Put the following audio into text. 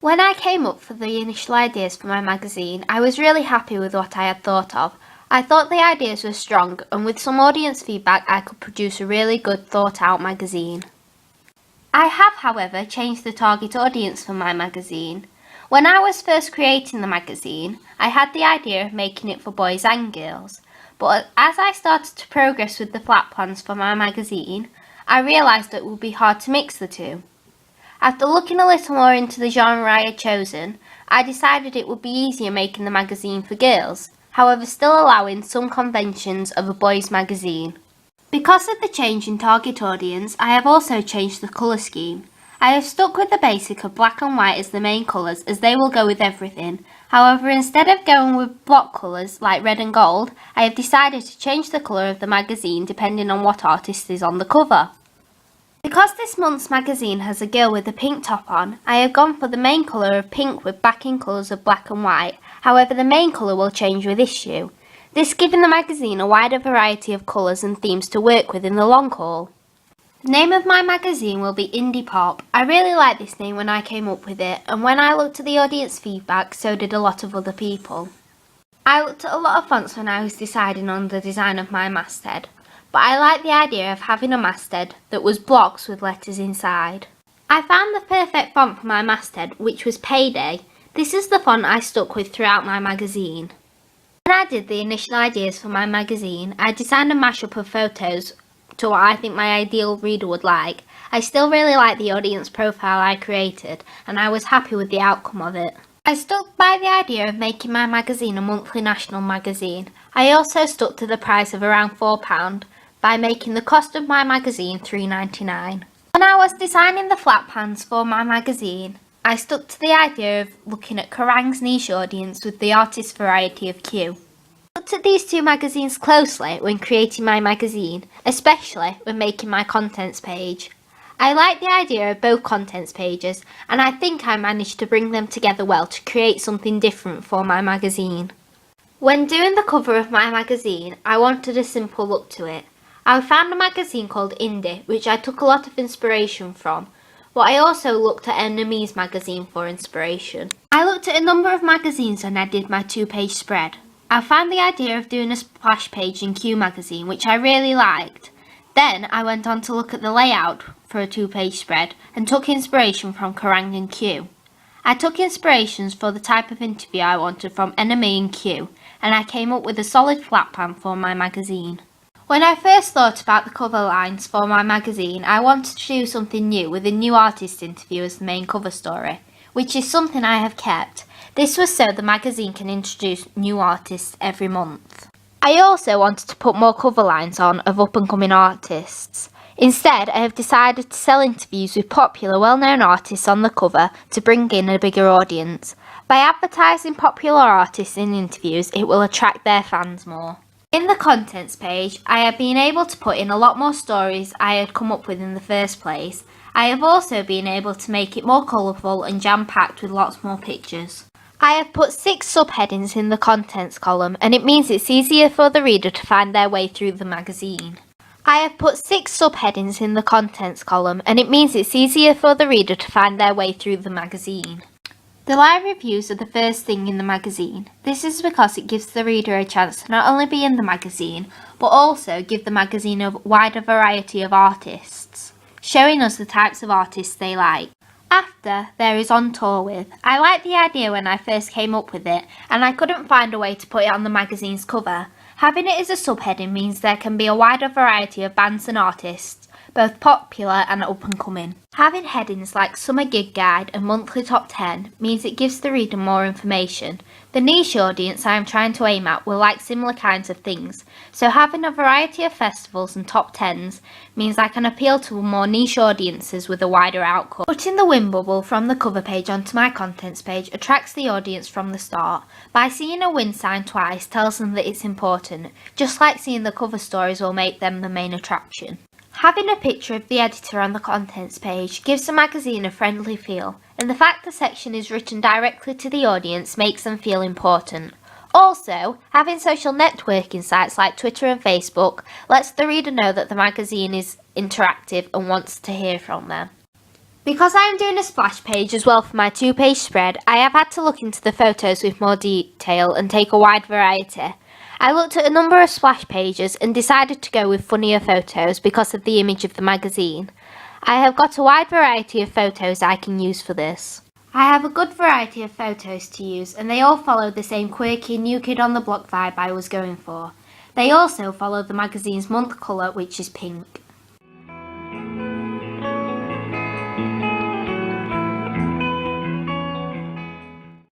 When I came up for the initial ideas for my magazine, I was really happy with what I had thought of. I thought the ideas were strong, and with some audience feedback I could produce a really good thought out magazine. I have, however, changed the target audience for my magazine. When I was first creating the magazine, I had the idea of making it for boys and girls, but as I started to progress with the flat plans for my magazine, I realised it would be hard to mix the two. After looking a little more into the genre I had chosen, I decided it would be easier making the magazine for girls, however still allowing some conventions of a boys' magazine. Because of the change in target audience, I have also changed the colour scheme. I have stuck with the basic of black and white as the main colours, as they will go with everything. However, instead of going with block colours like red and gold, I have decided to change the colour of the magazine depending on what artist is on the cover. Because this month's magazine has a girl with a pink top on, I have gone for the main colour of pink with backing colours of black and white. However, the main colour will change with issue. This giving the magazine a wider variety of colours and themes to work with in the long haul. The name of my magazine will be Indie Pop. I really liked this name when I came up with it, and when I looked at the audience feedback, so did a lot of other people. I looked at a lot of fonts when I was deciding on the design of my masthead, but I liked the idea of having a masthead that was blocks with letters inside. I found the perfect font for my masthead, which was Payday. This is the font I stuck with throughout my magazine. When I did the initial ideas for my magazine, I designed a mashup of photos to what I think my ideal reader would like. I still really like the audience profile I created, and I was happy with the outcome of it. I stuck by the idea of making my magazine a monthly national magazine. I also stuck to the price of around £4 by making the cost of my magazine £3.99. When I was designing the flat pans for my magazine, I stuck to the idea of looking at Kerrang's niche audience with the artist variety of Q. I looked at these two magazines closely when creating my magazine, especially when making my contents page. I like the idea of both contents pages, and I think I managed to bring them together well to create something different for my magazine. When doing the cover of my magazine, I wanted a simple look to it. I found a magazine called Indie, which I took a lot of inspiration from, but I also looked at Enemies magazine for inspiration. I looked at a number of magazines when I did my 2-page spread. I found the idea of doing a splash page in Q magazine, which I really liked. Then I went on to look at the layout for a 2-page spread and took inspiration from Kerrang and Q. I took inspirations for the type of interview I wanted from Enemy and Q, and I came up with a solid flat pan for my magazine. When I first thought about the cover lines for my magazine, I wanted to do something new with a new artist interview as the main cover story, which is something I have kept. This was so the magazine can introduce new artists every month. I also wanted to put more cover lines on of up-and-coming artists. Instead, I have decided to sell interviews with popular, well-known artists on the cover to bring in a bigger audience. By advertising popular artists in interviews, it will attract their fans more. In the contents page, I have been able to put in a lot more stories I had come up with in the first place. I have also been able to make it more colourful and jam-packed with lots more pictures. I have put 6 subheadings in the contents column, and it means it's easier for the reader to find their way through the magazine. I have put 6 subheadings in the contents column, and it means it's easier for the reader to find their way through the magazine. The live reviews are the first thing in the magazine. This is because it gives the reader a chance to not only be in the magazine, but also give the magazine a wider variety of artists, showing us the types of artists they like. After, there is On Tour With. I liked the idea when I first came up with it, and I couldn't find a way to put it on the magazine's cover. Having it as a subheading means there can be a wider variety of bands and artists, both popular and up-and-coming. Having headings like Summer Gig Guide and Monthly Top 10 means it gives the reader more information. The niche audience I am trying to aim at will like similar kinds of things, so having a variety of festivals and top 10s means I can appeal to more niche audiences with a wider outcome. Putting the win bubble from the cover page onto my contents page attracts the audience from the start. By seeing a win sign twice tells them that it's important, just like seeing the cover stories will make them the main attraction. Having a picture of the editor on the contents page gives the magazine a friendly feel, and the fact the section is written directly to the audience makes them feel important. Also, having social networking sites like Twitter and Facebook lets the reader know that the magazine is interactive and wants to hear from them. Because I am doing a splash page as well for my 2-page spread, I have had to look into the photos with more detail and take a wide variety. I looked at a number of splash pages and decided to go with funnier photos because of the image of the magazine. I have got a wide variety of photos I can use for this. I have a good variety of photos to use, and they all follow the same quirky new kid on the block vibe I was going for. They also follow the magazine's month colour, which is pink.